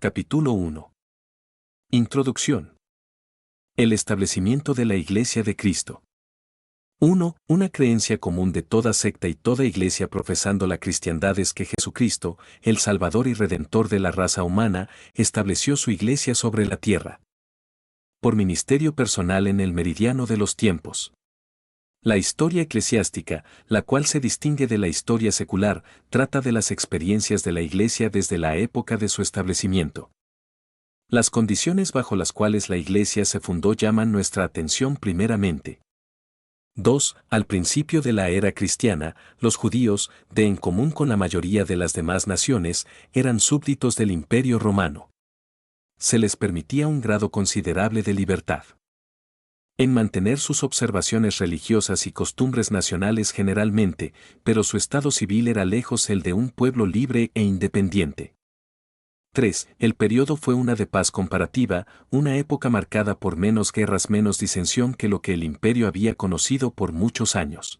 Capítulo 1. Introducción. El establecimiento de la Iglesia de Cristo. 1. Una creencia común de toda secta y toda iglesia profesando la cristiandad es que Jesucristo, el Salvador y Redentor de la raza humana, estableció su Iglesia sobre la tierra. Por ministerio personal en el meridiano de los tiempos. La historia eclesiástica, la cual se distingue de la historia secular, trata de las experiencias de la Iglesia desde la época de su establecimiento. Las condiciones bajo las cuales la Iglesia se fundó llaman nuestra atención primeramente. 2. Al principio de la era cristiana, los judíos, de en común con la mayoría de las demás naciones, eran súbditos del Imperio Romano. Se les permitía un grado considerable de libertad en mantener sus observaciones religiosas y costumbres nacionales generalmente, pero su estado civil era lejos el de un pueblo libre e independiente. 3. El periodo fue una de paz comparativa, una época marcada por menos guerras, menos disensión que lo que el imperio había conocido por muchos años.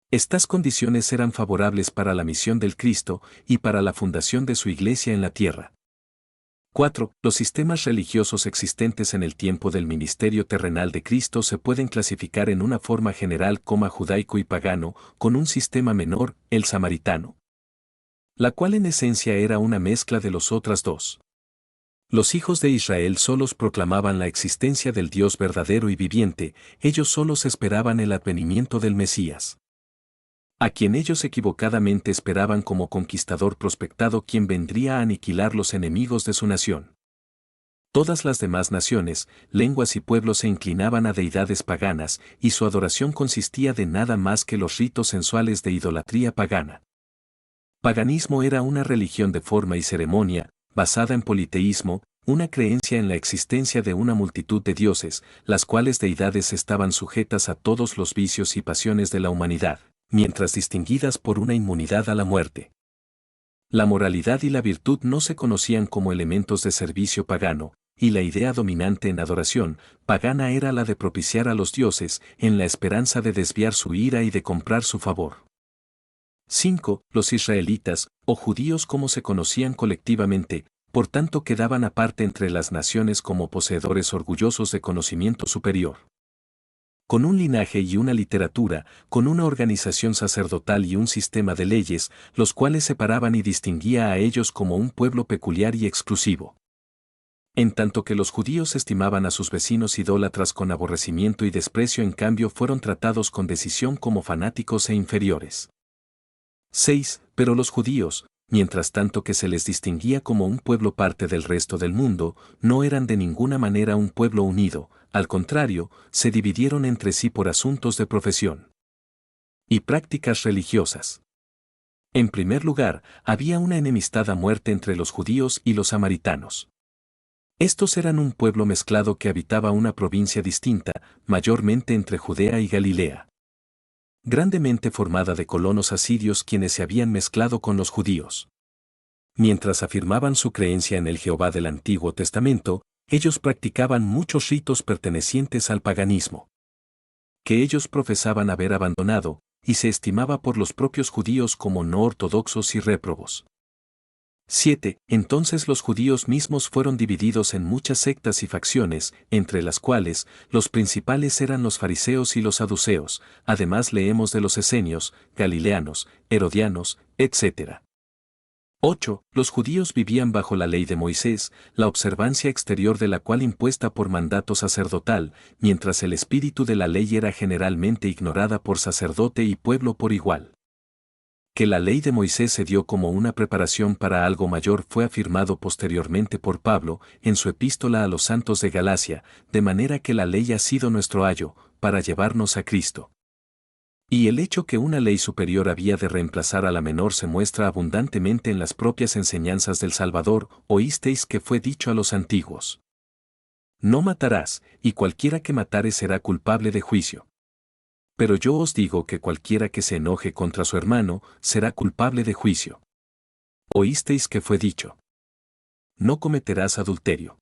Estas condiciones eran favorables para la misión del Cristo y para la fundación de su Iglesia en la tierra. 4. Los sistemas religiosos existentes en el tiempo del ministerio terrenal de Cristo se pueden clasificar en una forma general como judaico y pagano, con un sistema menor, el samaritano, la cual en esencia era una mezcla de los otras dos. Los hijos de Israel solos proclamaban la existencia del Dios verdadero y viviente, ellos solos esperaban el advenimiento del Mesías, a quien ellos equivocadamente esperaban como conquistador prospectado quien vendría a aniquilar los enemigos de su nación. Todas las demás naciones, lenguas y pueblos se inclinaban a deidades paganas, y su adoración consistía de nada más que los ritos sensuales de idolatría pagana. Paganismo era una religión de forma y ceremonia, basada en politeísmo, una creencia en la existencia de una multitud de dioses, las cuales deidades estaban sujetas a todos los vicios y pasiones de la humanidad, mientras distinguidas por una inmunidad a la muerte. La moralidad y la virtud no se conocían como elementos de servicio pagano, y la idea dominante en adoración pagana era la de propiciar a los dioses, en la esperanza de desviar su ira y de comprar su favor. 5. Los israelitas, o judíos como se conocían colectivamente, por tanto quedaban aparte entre las naciones como poseedores orgullosos de conocimiento superior, con un linaje y una literatura, con una organización sacerdotal y un sistema de leyes, los cuales separaban y distinguía a ellos como un pueblo peculiar y exclusivo. En tanto que los judíos estimaban a sus vecinos idólatras con aborrecimiento y desprecio, en cambio fueron tratados con decisión como fanáticos e inferiores. 6. Pero los judíos, mientras tanto que se les distinguía como un pueblo parte del resto del mundo, no eran de ninguna manera un pueblo unido, al contrario, se dividieron entre sí por asuntos de profesión y prácticas religiosas. En primer lugar, había una enemistad a muerte entre los judíos y los samaritanos. Estos eran un pueblo mezclado que habitaba una provincia distinta, mayormente entre Judea y Galilea, grandemente formada de colonos asirios quienes se habían mezclado con los judíos. Mientras afirmaban su creencia en el Jehová del Antiguo Testamento, ellos practicaban muchos ritos pertenecientes al paganismo, que ellos profesaban haber abandonado, y se estimaba por los propios judíos como no ortodoxos y réprobos. 7. Entonces los judíos mismos fueron divididos en muchas sectas y facciones, entre las cuales los principales eran los fariseos y los saduceos, además leemos de los esenios, galileanos, herodianos, etc. 8. Los judíos vivían bajo la ley de Moisés, la observancia exterior de la cual impuesta por mandato sacerdotal, mientras el espíritu de la ley era generalmente ignorada por sacerdote y pueblo por igual. Que la ley de Moisés se dio como una preparación para algo mayor fue afirmado posteriormente por Pablo en su epístola a los santos de Galacia, de manera que la ley ha sido nuestro ayo, para llevarnos a Cristo. Y el hecho que una ley superior había de reemplazar a la menor se muestra abundantemente en las propias enseñanzas del Salvador. Oísteis que fue dicho a los antiguos: no matarás, y cualquiera que matare será culpable de juicio. Pero yo os digo que cualquiera que se enoje contra su hermano será culpable de juicio. Oísteis que fue dicho: no cometerás adulterio.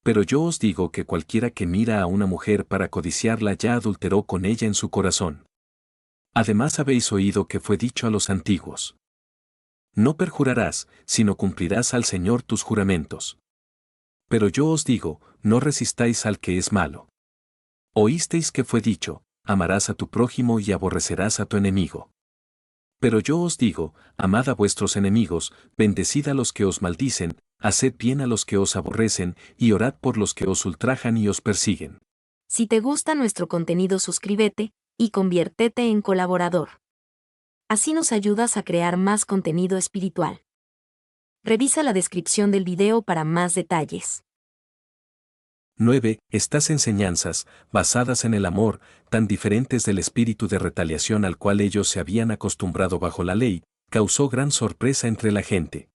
Pero yo os digo que cualquiera que mira a una mujer para codiciarla ya adulteró con ella en su corazón. Además habéis oído que fue dicho a los antiguos: No perjurarás, sino cumplirás al Señor tus juramentos. Pero yo os digo, no resistáis al que es malo. Oísteis que fue dicho, amarás a tu prójimo y aborrecerás a tu enemigo. Pero yo os digo, amad a vuestros enemigos, bendecid a los que os maldicen, haced bien a los que os aborrecen, y orad por los que os ultrajan y os persiguen. Si te gusta nuestro contenido, suscríbete y conviértete en colaborador. Así nos ayudas a crear más contenido espiritual. Revisa la descripción del video para más detalles. 9. Estas enseñanzas, basadas en el amor, tan diferentes del espíritu de retaliación al cual ellos se habían acostumbrado bajo la ley, causó gran sorpresa entre la gente.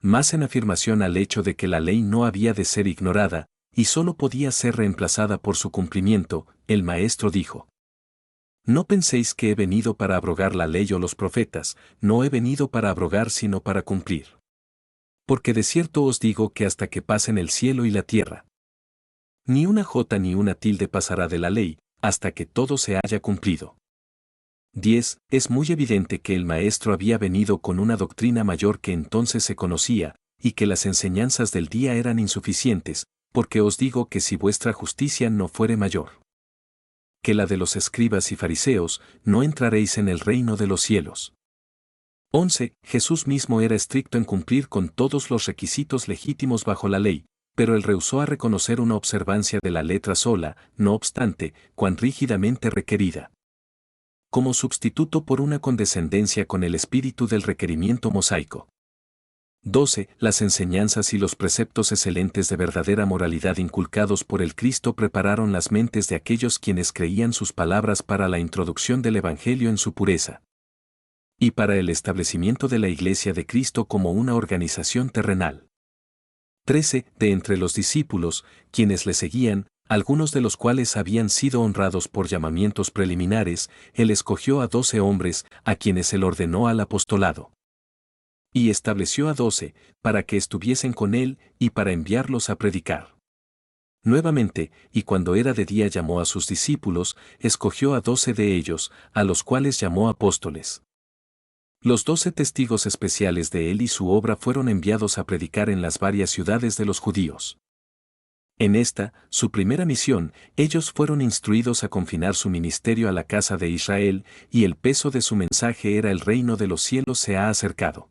Más en afirmación al hecho de que la ley no había de ser ignorada, y solo podía ser reemplazada por su cumplimiento, el maestro dijo: No penséis que he venido para abrogar la ley o los profetas, no he venido para abrogar sino para cumplir. Porque de cierto os digo que hasta que pasen el cielo y la tierra, ni una jota ni una tilde pasará de la ley, hasta que todo se haya cumplido. 10. Es muy evidente que el maestro había venido con una doctrina mayor que entonces se conocía, y que las enseñanzas del día eran insuficientes, porque os digo que si vuestra justicia no fuere mayor que la de los escribas y fariseos, no entraréis en el reino de los cielos. 11. Jesús mismo era estricto en cumplir con todos los requisitos legítimos bajo la ley, pero él rehusó a reconocer una observancia de la letra sola, no obstante, cuán rígidamente requerida, como sustituto por una condescendencia con el espíritu del requerimiento mosaico. 12. Las enseñanzas y los preceptos excelentes de verdadera moralidad inculcados por el Cristo prepararon las mentes de aquellos quienes creían sus palabras para la introducción del Evangelio en su pureza, y para el establecimiento de la Iglesia de Cristo como una organización terrenal. 13. De entre los discípulos, quienes le seguían, algunos de los cuales habían sido honrados por llamamientos preliminares, él escogió a 12 hombres, a quienes él ordenó al apostolado. Y estableció a 12, para que estuviesen con él, y para enviarlos a predicar. Nuevamente, y cuando era de día llamó a sus discípulos, escogió a 12 de ellos, a los cuales llamó apóstoles. Los 12 testigos especiales de él y su obra fueron enviados a predicar en las varias ciudades de los judíos. En esta, su primera misión, ellos fueron instruidos a confinar su ministerio a la casa de Israel, y el peso de su mensaje era: el reino de los cielos se ha acercado.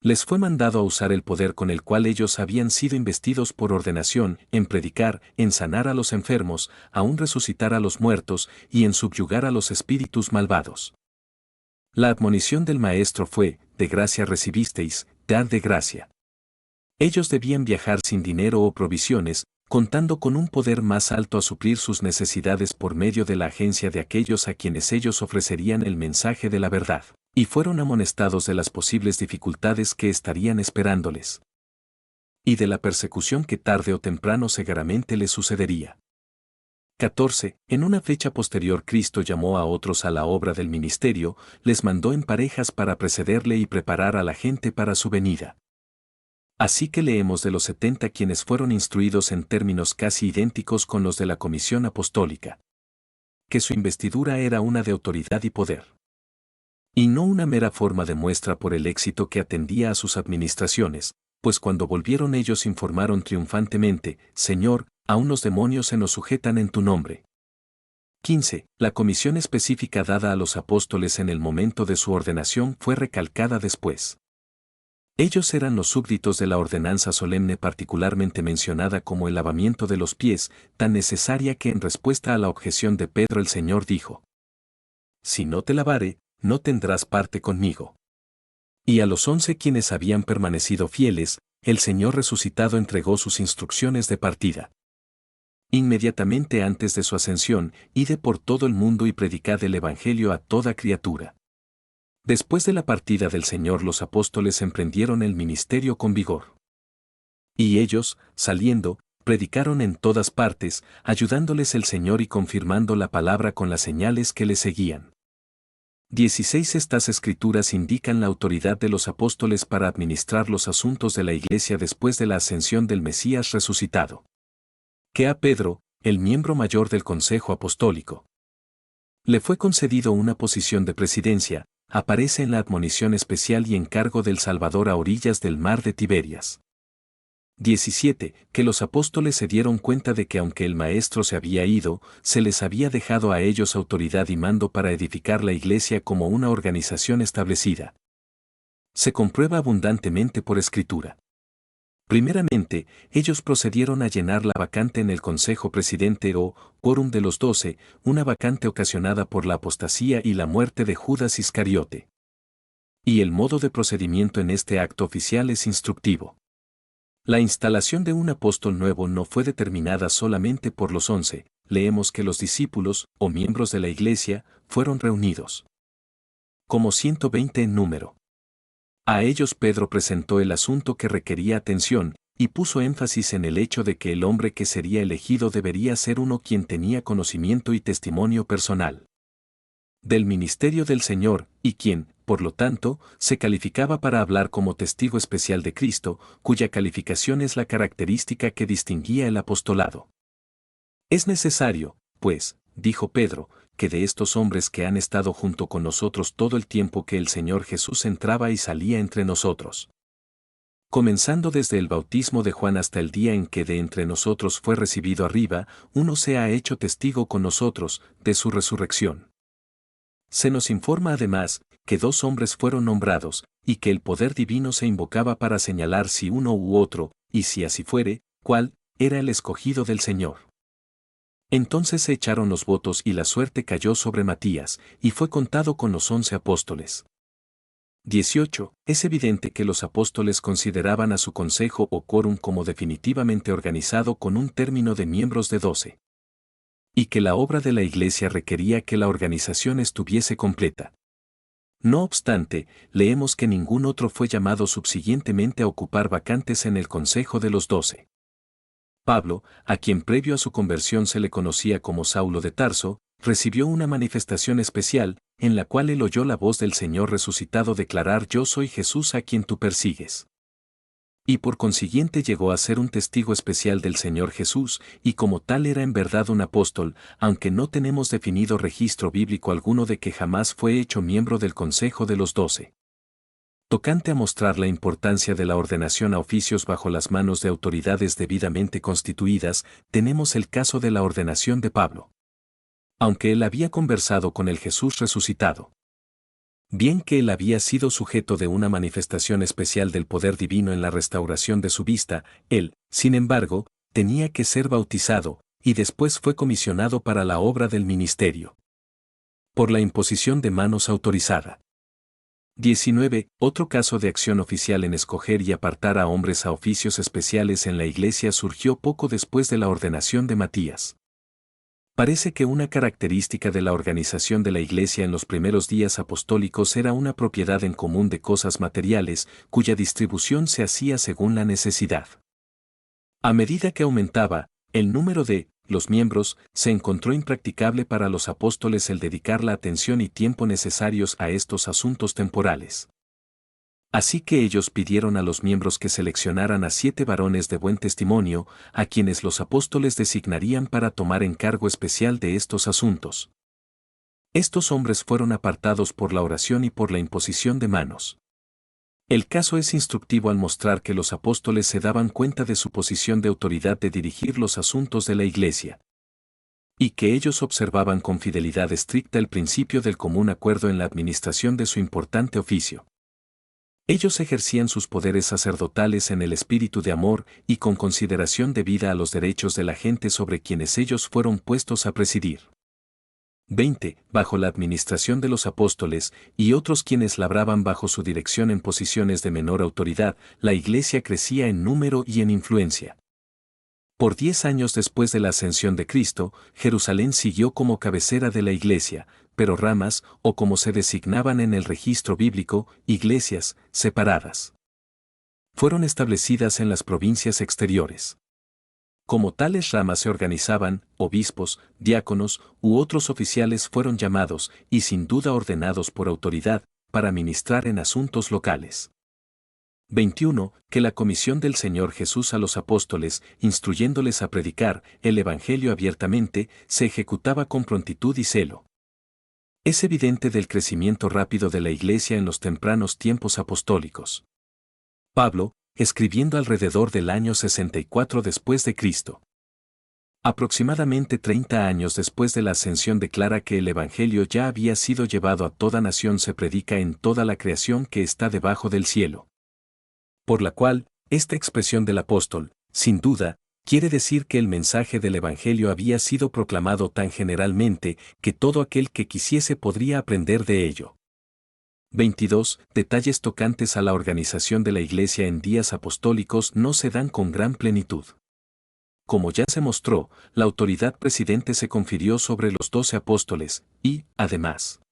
Les fue mandado a usar el poder con el cual ellos habían sido investidos por ordenación, en predicar, en sanar a los enfermos, aún resucitar a los muertos, y en subyugar a los espíritus malvados. La admonición del Maestro fue: de gracia recibisteis, dad de gracia. Ellos debían viajar sin dinero o provisiones, contando con un poder más alto a suplir sus necesidades por medio de la agencia de aquellos a quienes ellos ofrecerían el mensaje de la verdad, y fueron amonestados de las posibles dificultades que estarían esperándoles, y de la persecución que tarde o temprano seguramente les sucedería. 14. En una fecha posterior Cristo llamó a otros a la obra del ministerio, les mandó en parejas para precederle y preparar a la gente para su venida. Así que leemos de los 70 quienes fueron instruidos en términos casi idénticos con los de la comisión apostólica, que su investidura era una de autoridad y poder, y no una mera forma de muestra por el éxito que atendía a sus administraciones, pues cuando volvieron ellos informaron triunfantemente: Señor, aún los demonios se nos sujetan en tu nombre. 15. La comisión específica dada a los apóstoles en el momento de su ordenación fue recalcada después. Ellos eran los súbditos de la ordenanza solemne particularmente mencionada como el lavamiento de los pies, tan necesaria que en respuesta a la objeción de Pedro el Señor dijo: Si no te lavare, no tendrás parte conmigo. Y a los 11 quienes habían permanecido fieles, el Señor resucitado entregó sus instrucciones de partida. Inmediatamente antes de su ascensión, id por todo el mundo y predicad el Evangelio a toda criatura. Después de la partida del Señor, los apóstoles emprendieron el ministerio con vigor. Y ellos, saliendo, predicaron en todas partes, ayudándoles el Señor y confirmando la palabra con las señales que les seguían. 16. Estas escrituras indican la autoridad de los apóstoles para administrar los asuntos de la Iglesia después de la ascensión del Mesías resucitado. Que a Pedro, el miembro mayor del Consejo Apostólico, le fue concedido una posición de presidencia, aparece en la admonición especial y encargo del Salvador a orillas del mar de Tiberias. 17. Que los apóstoles se dieron cuenta de que aunque el Maestro se había ido, se les había dejado a ellos autoridad y mando para edificar la iglesia como una organización establecida. Se comprueba abundantemente por escritura. Primeramente, ellos procedieron a llenar la vacante en el Consejo Presidente o Quórum de los 12, una vacante ocasionada por la apostasía y la muerte de Judas Iscariote. Y el modo de procedimiento en este acto oficial es instructivo. La instalación de un apóstol nuevo no fue determinada solamente por los 11, leemos que los discípulos, o miembros de la iglesia, fueron reunidos como 120 en número. A ellos Pedro presentó el asunto que requería atención, y puso énfasis en el hecho de que el hombre que sería elegido debería ser uno quien tenía conocimiento y testimonio personal del ministerio del Señor, y quien, por lo tanto, se calificaba para hablar como testigo especial de Cristo, cuya calificación es la característica que distinguía el apostolado. Es necesario, pues, dijo Pedro, que de estos hombres que han estado junto con nosotros todo el tiempo que el Señor Jesús entraba y salía entre nosotros, comenzando desde el bautismo de Juan hasta el día en que de entre nosotros fue recibido arriba, uno se ha hecho testigo con nosotros de su resurrección. Se nos informa además que 2 hombres fueron nombrados, y que el poder divino se invocaba para señalar si uno u otro, y si así fuere, cuál era el escogido del Señor. Entonces se echaron los votos y la suerte cayó sobre Matías, y fue contado con los 11 apóstoles. 18. Es evidente que los apóstoles consideraban a su consejo o quórum como definitivamente organizado con un término de miembros de 12. Y que la obra de la iglesia requería que la organización estuviese completa. No obstante, leemos que ningún otro fue llamado subsiguientemente a ocupar vacantes en el consejo de los 12. Pablo, a quien previo a su conversión se le conocía como Saulo de Tarso, recibió una manifestación especial, en la cual él oyó la voz del Señor resucitado declarar: Yo soy Jesús a quien tú persigues. Y por consiguiente llegó a ser un testigo especial del Señor Jesús, y como tal era en verdad un apóstol, aunque no tenemos definido registro bíblico alguno de que jamás fue hecho miembro del Consejo de los 12. Tocante a mostrar la importancia de la ordenación a oficios bajo las manos de autoridades debidamente constituidas, tenemos el caso de la ordenación de Pablo. Aunque él había conversado con el Jesús resucitado, bien que él había sido sujeto de una manifestación especial del poder divino en la restauración de su vista, él, sin embargo, tenía que ser bautizado, y después fue comisionado para la obra del ministerio por la imposición de manos autorizada. 19. Otro caso de acción oficial en escoger y apartar a hombres a oficios especiales en la iglesia surgió poco después de la ordenación de Matías. Parece que una característica de la organización de la Iglesia en los primeros días apostólicos era una propiedad en común de cosas materiales, cuya distribución se hacía según la necesidad. A medida que aumentaba el número de los miembros, se encontró impracticable para los apóstoles el dedicar la atención y tiempo necesarios a estos asuntos temporales. Así que ellos pidieron a los miembros que seleccionaran a 7 varones de buen testimonio, a quienes los apóstoles designarían para tomar encargo especial de estos asuntos. Estos hombres fueron apartados por la oración y por la imposición de manos. El caso es instructivo al mostrar que los apóstoles se daban cuenta de su posición de autoridad de dirigir los asuntos de la iglesia, y que ellos observaban con fidelidad estricta el principio del común acuerdo en la administración de su importante oficio. Ellos ejercían sus poderes sacerdotales en el espíritu de amor y con consideración debida a los derechos de la gente sobre quienes ellos fueron puestos a presidir. 20. Bajo la administración de los apóstoles y otros quienes labraban bajo su dirección en posiciones de menor autoridad, la iglesia crecía en número y en influencia. Por 10 años después de la ascensión de Cristo, Jerusalén siguió como cabecera de la iglesia, pero ramas, o como se designaban en el registro bíblico, iglesias, separadas, fueron establecidas en las provincias exteriores. Como tales ramas se organizaban, obispos, diáconos u otros oficiales fueron llamados, y sin duda ordenados por autoridad, para ministrar en asuntos locales. 21. Que la comisión del Señor Jesús a los apóstoles, instruyéndoles a predicar el Evangelio abiertamente, se ejecutaba con prontitud y celo. Es evidente del crecimiento rápido de la Iglesia en los tempranos tiempos apostólicos. Pablo, escribiendo alrededor del año 64 después de Cristo. Aproximadamente 30 años después de la ascensión declara que el Evangelio ya había sido llevado a toda nación, se predica en toda la creación que está debajo del cielo. Por la cual, esta expresión del apóstol, sin duda, quiere decir que el mensaje del Evangelio había sido proclamado tan generalmente que todo aquel que quisiese podría aprender de ello. 22. Detalles tocantes a la organización de la Iglesia en días apostólicos no se dan con gran plenitud. Como ya se mostró, la autoridad presidente se confirió sobre los 12 apóstoles, y, además,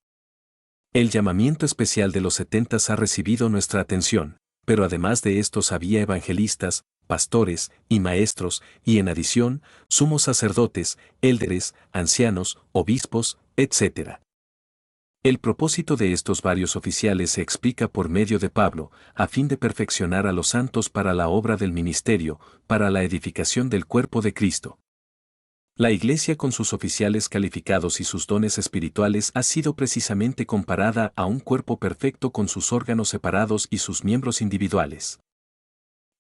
el llamamiento especial de los 70 ha recibido nuestra atención, pero además de estos había evangelistas, pastores y maestros, y en adición, sumos sacerdotes, élderes, ancianos, obispos, etc. El propósito de estos varios oficiales se explica por medio de Pablo, a fin de perfeccionar a los santos para la obra del ministerio, para la edificación del cuerpo de Cristo. La Iglesia con sus oficiales calificados y sus dones espirituales ha sido precisamente comparada a un cuerpo perfecto con sus órganos separados y sus miembros individuales.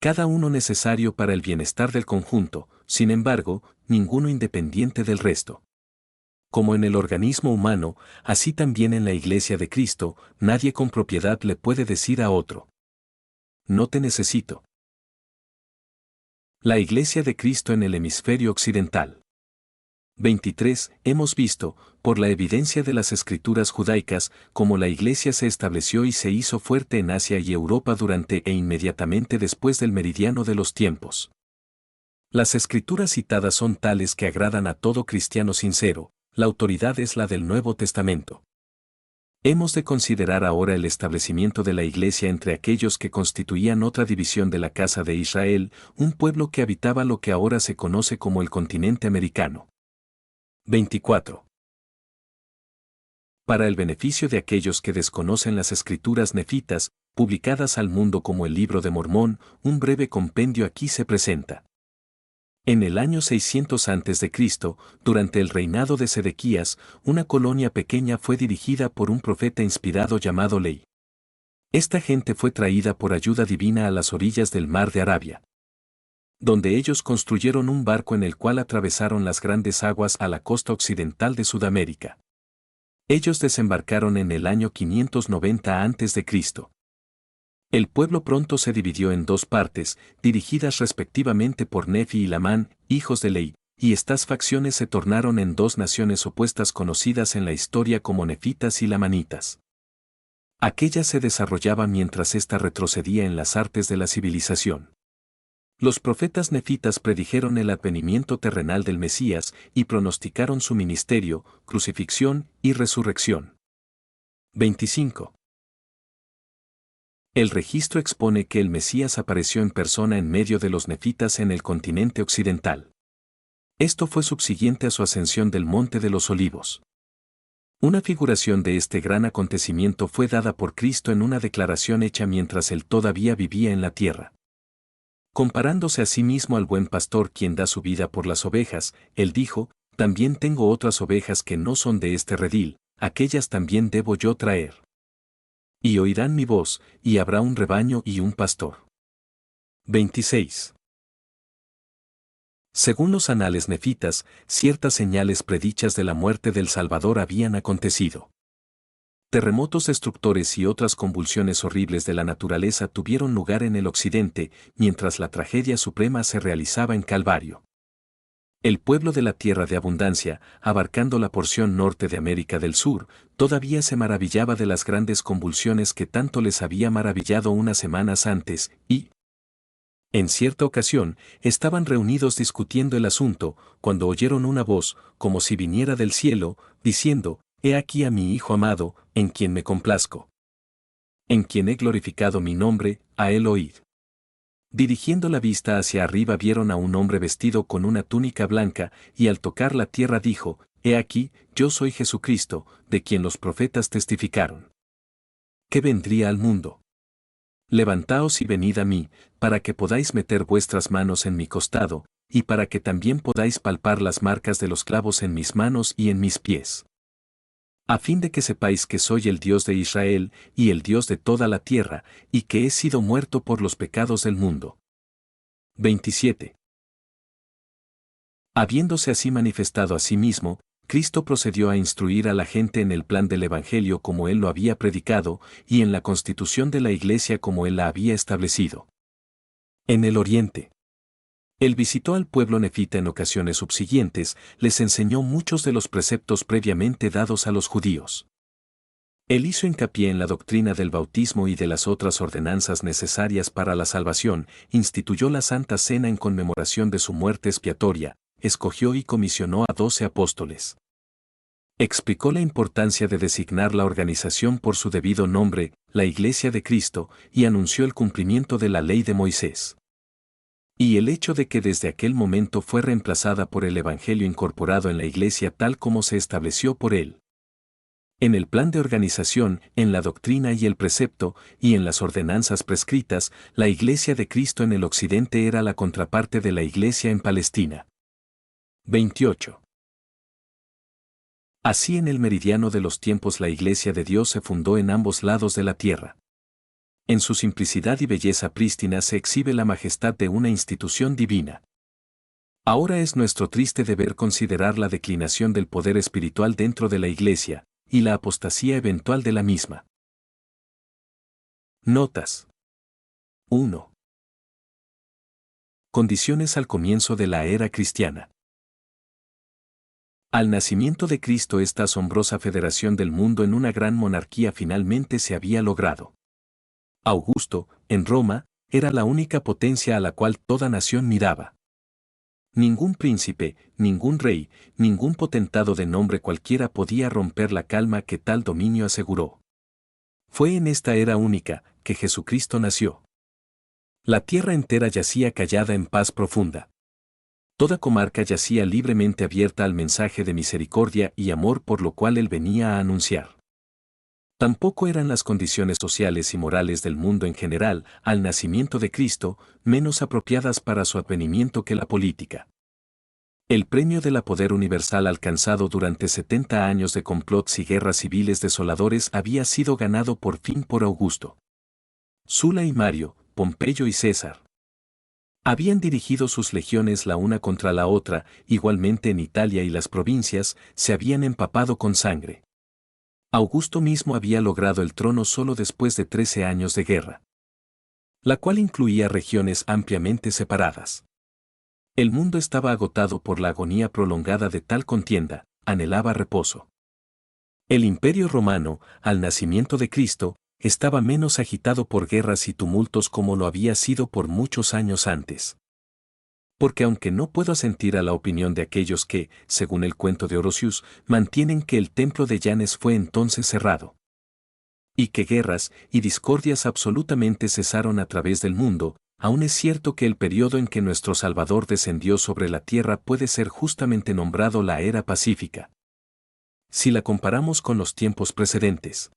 Cada uno necesario para el bienestar del conjunto, sin embargo, ninguno independiente del resto. Como en el organismo humano, así también en la Iglesia de Cristo, nadie con propiedad le puede decir a otro: no te necesito. La Iglesia de Cristo en el hemisferio occidental. 23. Hemos visto, por la evidencia de las escrituras judaicas, cómo la Iglesia se estableció y se hizo fuerte en Asia y Europa durante e inmediatamente después del meridiano de los tiempos. Las escrituras citadas son tales que agradan a todo cristiano sincero. La autoridad es la del Nuevo Testamento. Hemos de considerar ahora el establecimiento de la Iglesia entre aquellos que constituían otra división de la casa de Israel, un pueblo que habitaba lo que ahora se conoce como el continente americano. 24. Para el beneficio de aquellos que desconocen las escrituras nefitas, publicadas al mundo como el Libro de Mormón, un breve compendio aquí se presenta. En el año 600 a.C., durante el reinado de Sedequías, una colonia pequeña fue dirigida por un profeta inspirado llamado Ley. Esta gente fue traída por ayuda divina a las orillas del mar de Arabia, donde ellos construyeron un barco en el cual atravesaron las grandes aguas a la costa occidental de Sudamérica. Ellos desembarcaron en el año 590 a.C. El pueblo pronto se dividió en dos partes, dirigidas respectivamente por Nefi y Lamán, hijos de Ley, y estas facciones se tornaron en dos naciones opuestas conocidas en la historia como nefitas y lamanitas. Aquella se desarrollaba mientras ésta retrocedía en las artes de la civilización. Los profetas nefitas predijeron el advenimiento terrenal del Mesías y pronosticaron su ministerio, crucifixión y resurrección. 25. El registro expone que el Mesías apareció en persona en medio de los nefitas en el continente occidental. Esto fue subsiguiente a su ascensión del Monte de los Olivos. Una figuración de este gran acontecimiento fue dada por Cristo en una declaración hecha mientras él todavía vivía en la tierra. Comparándose a sí mismo al buen pastor quien da su vida por las ovejas, él dijo: también tengo otras ovejas que no son de este redil, aquellas también debo yo traer. Y oirán mi voz, y habrá un rebaño y un pastor. 26. Según los anales nefitas, ciertas señales predichas de la muerte del Salvador habían acontecido. Terremotos destructores y otras convulsiones horribles de la naturaleza tuvieron lugar en el occidente, mientras la tragedia suprema se realizaba en Calvario. El pueblo de la tierra de abundancia, abarcando la porción norte de América del Sur, todavía se maravillaba de las grandes convulsiones que tanto les había maravillado unas semanas antes, y, en cierta ocasión, estaban reunidos discutiendo el asunto, cuando oyeron una voz, como si viniera del cielo, diciendo: He aquí a mi Hijo amado, en quien me complazco. En quien he glorificado mi nombre, a él oíd. Dirigiendo la vista hacia arriba vieron a un hombre vestido con una túnica blanca, y al tocar la tierra dijo: He aquí, yo soy Jesucristo, de quien los profetas testificaron, que vendría al mundo. Levantaos y venid a mí, para que podáis meter vuestras manos en mi costado, y para que también podáis palpar las marcas de los clavos en mis manos y en mis pies. A fin de que sepáis que soy el Dios de Israel, y el Dios de toda la tierra, y que he sido muerto por los pecados del mundo. 27. Habiéndose así manifestado a sí mismo, Cristo procedió a instruir a la gente en el plan del Evangelio como Él lo había predicado, y en la constitución de la Iglesia como Él la había establecido. En el Oriente. Él visitó al pueblo nefita en ocasiones subsiguientes, les enseñó muchos de los preceptos previamente dados a los judíos. Él hizo hincapié en la doctrina del bautismo y de las otras ordenanzas necesarias para la salvación, instituyó la Santa Cena en conmemoración de su muerte expiatoria, escogió y comisionó a 12 apóstoles. Explicó la importancia de designar la organización por su debido nombre, la Iglesia de Cristo, y anunció el cumplimiento de la ley de Moisés. Y el hecho de que desde aquel momento fue reemplazada por el Evangelio incorporado en la Iglesia tal como se estableció por él. En el plan de organización, en la doctrina y el precepto, y en las ordenanzas prescritas, la Iglesia de Cristo en el Occidente era la contraparte de la Iglesia en Palestina. 28. Así en el meridiano de los tiempos la Iglesia de Dios se fundó en ambos lados de la tierra. En su simplicidad y belleza prístina se exhibe la majestad de una institución divina. Ahora es nuestro triste deber considerar la declinación del poder espiritual dentro de la Iglesia, y la apostasía eventual de la misma. Notas. 1. Condiciones al comienzo de la era cristiana. Al nacimiento de Cristo esta asombrosa federación del mundo en una gran monarquía finalmente se había logrado. Augusto, en Roma, era la única potencia a la cual toda nación miraba. Ningún príncipe, ningún rey, ningún potentado de nombre cualquiera podía romper la calma que tal dominio aseguró. Fue en esta era única que Jesucristo nació. La tierra entera yacía callada en paz profunda. Toda comarca yacía libremente abierta al mensaje de misericordia y amor por lo cual él venía a anunciar. Tampoco eran las condiciones sociales y morales del mundo en general, al nacimiento de Cristo, menos apropiadas para su advenimiento que la política. El premio de la poder universal alcanzado durante 70 años de complots y guerras civiles desoladores había sido ganado por fin por Augusto. Sula y Mario, Pompeyo y César habían dirigido sus legiones la una contra la otra, igualmente en Italia y las provincias, se habían empapado con sangre. Augusto mismo había logrado el trono solo después de 13 años de guerra, la cual incluía regiones ampliamente separadas. El mundo estaba agotado por la agonía prolongada de tal contienda, anhelaba reposo. El Imperio Romano, al nacimiento de Cristo, estaba menos agitado por guerras y tumultos como lo había sido por muchos años antes. Porque aunque no puedo asentir a la opinión de aquellos que, según el cuento de Orosius, mantienen que el templo de Yanes fue entonces cerrado, y que guerras y discordias absolutamente cesaron a través del mundo, aún es cierto que el periodo en que nuestro Salvador descendió sobre la tierra puede ser justamente nombrado la era pacífica, si la comparamos con los tiempos precedentes.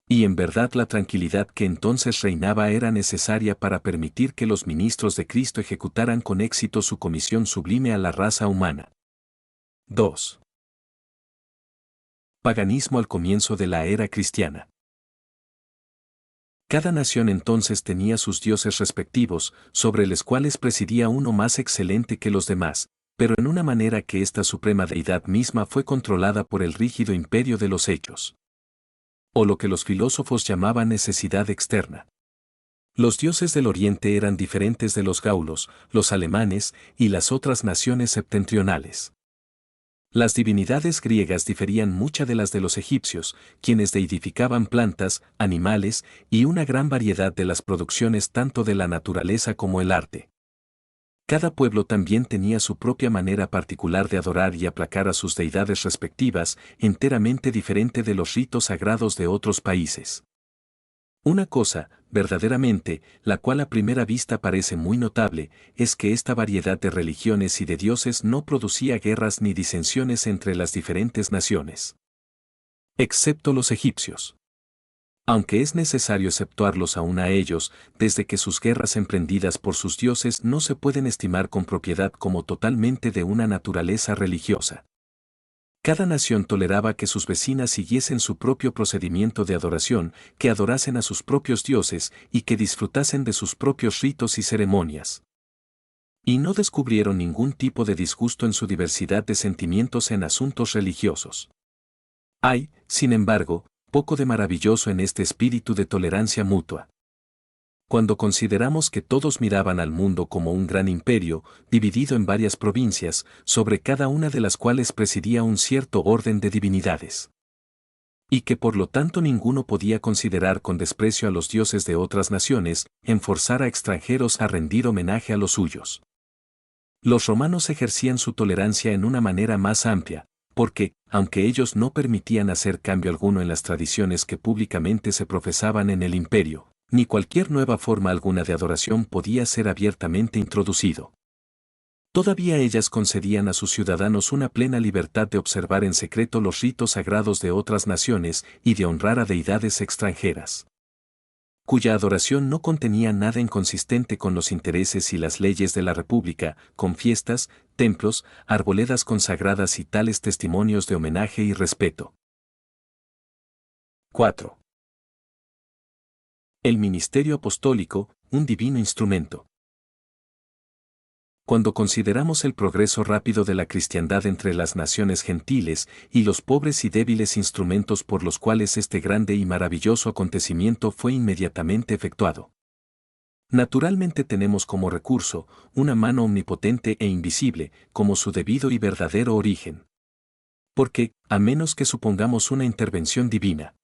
Y en verdad la tranquilidad que entonces reinaba era necesaria para permitir que los ministros de Cristo ejecutaran con éxito su comisión sublime a la raza humana. 2. Paganismo al comienzo de la era cristiana. Cada nación entonces tenía sus dioses respectivos, sobre los cuales presidía uno más excelente que los demás, pero en una manera que esta suprema deidad misma fue controlada por el rígido imperio de los hechos, o lo que los filósofos llamaban necesidad externa. Los dioses del Oriente eran diferentes de los gaulos, los alemanes y las otras naciones septentrionales. Las divinidades griegas diferían mucho de las de los egipcios, quienes deidificaban plantas, animales y una gran variedad de las producciones tanto de la naturaleza como el arte. Cada pueblo también tenía su propia manera particular de adorar y aplacar a sus deidades respectivas, enteramente diferente de los ritos sagrados de otros países. Una cosa, verdaderamente, la cual a primera vista parece muy notable, es que esta variedad de religiones y de dioses no producía guerras ni disensiones entre las diferentes naciones, excepto los egipcios. Aunque es necesario exceptuarlos aún a ellos, desde que sus guerras emprendidas por sus dioses no se pueden estimar con propiedad como totalmente de una naturaleza religiosa. Cada nación toleraba que sus vecinas siguiesen su propio procedimiento de adoración, que adorasen a sus propios dioses y que disfrutasen de sus propios ritos y ceremonias. Y no descubrieron ningún tipo de disgusto en su diversidad de sentimientos en asuntos religiosos. Hay, sin embargo, poco de maravilloso en este espíritu de tolerancia mutua. Cuando consideramos que todos miraban al mundo como un gran imperio, dividido en varias provincias, sobre cada una de las cuales presidía un cierto orden de divinidades. Y que por lo tanto ninguno podía considerar con desprecio a los dioses de otras naciones, en forzar a extranjeros a rendir homenaje a los suyos. Los romanos ejercían su tolerancia en una manera más amplia, porque, aunque ellos no permitían hacer cambio alguno en las tradiciones que públicamente se profesaban en el imperio, ni cualquier nueva forma alguna de adoración podía ser abiertamente introducido. Todavía ellas concedían a sus ciudadanos una plena libertad de observar en secreto los ritos sagrados de otras naciones y de honrar a deidades extranjeras, cuya adoración no contenía nada inconsistente con los intereses y las leyes de la República, con fiestas, templos, arboledas consagradas y tales testimonios de homenaje y respeto. 4. El ministerio apostólico, un divino instrumento. Cuando consideramos el progreso rápido de la cristiandad entre las naciones gentiles y los pobres y débiles instrumentos por los cuales este grande y maravilloso acontecimiento fue inmediatamente efectuado, naturalmente tenemos como recurso una mano omnipotente e invisible como su debido y verdadero origen. Porque, a menos que supongamos una intervención divina,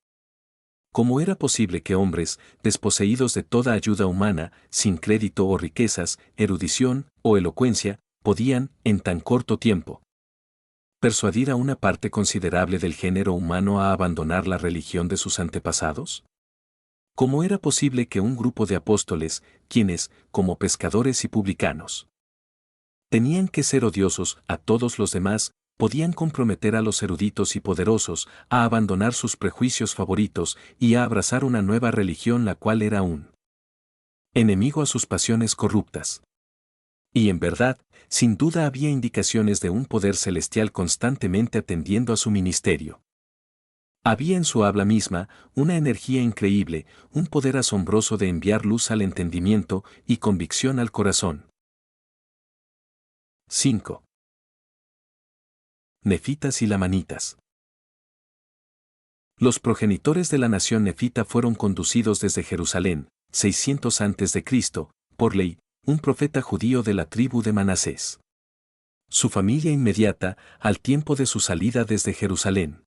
¿cómo era posible que hombres, desposeídos de toda ayuda humana, sin crédito o riquezas, erudición o elocuencia, podían, en tan corto tiempo, persuadir a una parte considerable del género humano a abandonar la religión de sus antepasados? ¿Cómo era posible que un grupo de apóstoles, quienes, como pescadores y publicanos, tenían que ser odiosos a todos los demás, podían comprometer a los eruditos y poderosos a abandonar sus prejuicios favoritos y a abrazar una nueva religión la cual era un enemigo a sus pasiones corruptas? Y en verdad, sin duda había indicaciones de un poder celestial constantemente atendiendo a su ministerio. Había en su habla misma una energía increíble, un poder asombroso de enviar luz al entendimiento y convicción al corazón. 5. Nefitas y lamanitas. Los progenitores de la nación nefita fueron conducidos desde Jerusalén, 600 a.C., por Lehi, un profeta judío de la tribu de Manasés. Su familia inmediata, al tiempo de su salida desde Jerusalén,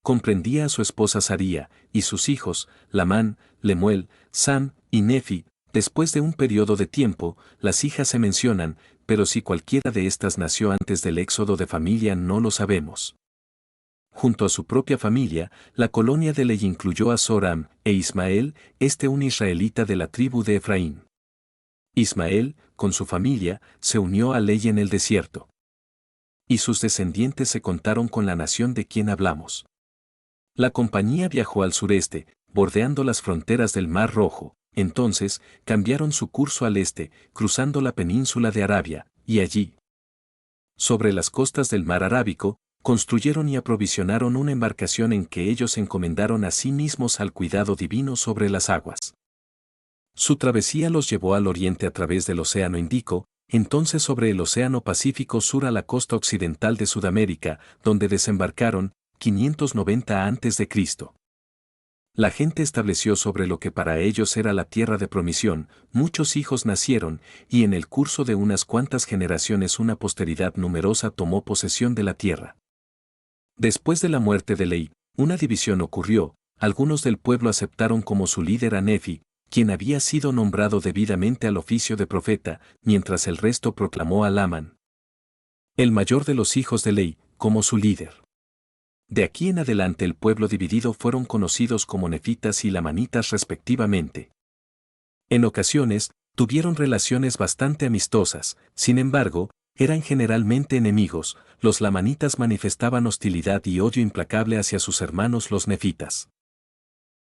comprendía a su esposa Saría, y sus hijos, Lamán, Lemuel, Sam y Nefi. Después de un periodo de tiempo, las hijas se mencionan, pero si cualquiera de estas nació antes del éxodo de familia no lo sabemos. Junto a su propia familia, la colonia de Lehi incluyó a Zoram e Ismael, un israelita de la tribu de Efraín. Ismael, con su familia, se unió a Lehi en el desierto. Y sus descendientes se contaron con la nación de quien hablamos. La compañía viajó al sureste, bordeando las fronteras del Mar Rojo. Entonces, cambiaron su curso al este, cruzando la península de Arabia, y allí, sobre las costas del Mar Arábico, construyeron y aprovisionaron una embarcación en que ellos encomendaron a sí mismos al cuidado divino sobre las aguas. Su travesía los llevó al oriente a través del Océano Índico, entonces sobre el Océano Pacífico sur a la costa occidental de Sudamérica, donde desembarcaron, 590 a.C. La gente estableció sobre lo que para ellos era la tierra de promisión, muchos hijos nacieron, y en el curso de unas cuantas generaciones una posteridad numerosa tomó posesión de la tierra. Después de la muerte de Lehi, una división ocurrió, algunos del pueblo aceptaron como su líder a Nefi, quien había sido nombrado debidamente al oficio de profeta, mientras el resto proclamó a Lamán, el mayor de los hijos de Lehi, como su líder. De aquí en adelante el pueblo dividido fueron conocidos como nefitas y lamanitas respectivamente. En ocasiones, tuvieron relaciones bastante amistosas, sin embargo, eran generalmente enemigos. Los lamanitas manifestaban hostilidad y odio implacable hacia sus hermanos los nefitas.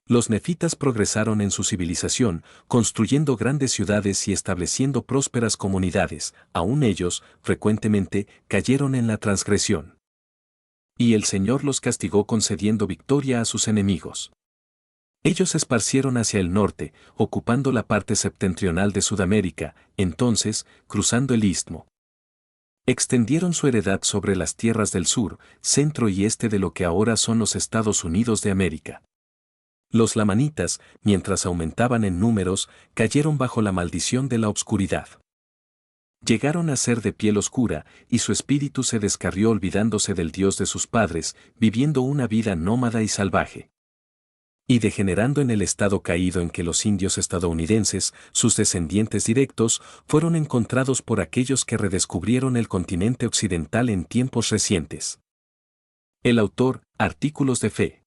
Los nefitas progresaron en su civilización, construyendo grandes ciudades y estableciendo prósperas comunidades. Aún ellos, frecuentemente, cayeron en la transgresión. Y el Señor los castigó concediendo victoria a sus enemigos. Ellos se esparcieron hacia el norte, ocupando la parte septentrional de Sudamérica, entonces, cruzando el istmo. Extendieron su heredad sobre las tierras del sur, centro y este de lo que ahora son los Estados Unidos de América. Los lamanitas, mientras aumentaban en números, cayeron bajo la maldición de la obscuridad. Llegaron a ser de piel oscura, y su espíritu se descarrió olvidándose del Dios de sus padres, viviendo una vida nómada y salvaje. Y degenerando en el estado caído en que los indios estadounidenses, sus descendientes directos, fueron encontrados por aquellos que redescubrieron el continente occidental en tiempos recientes. El autor, Artículos de Fe.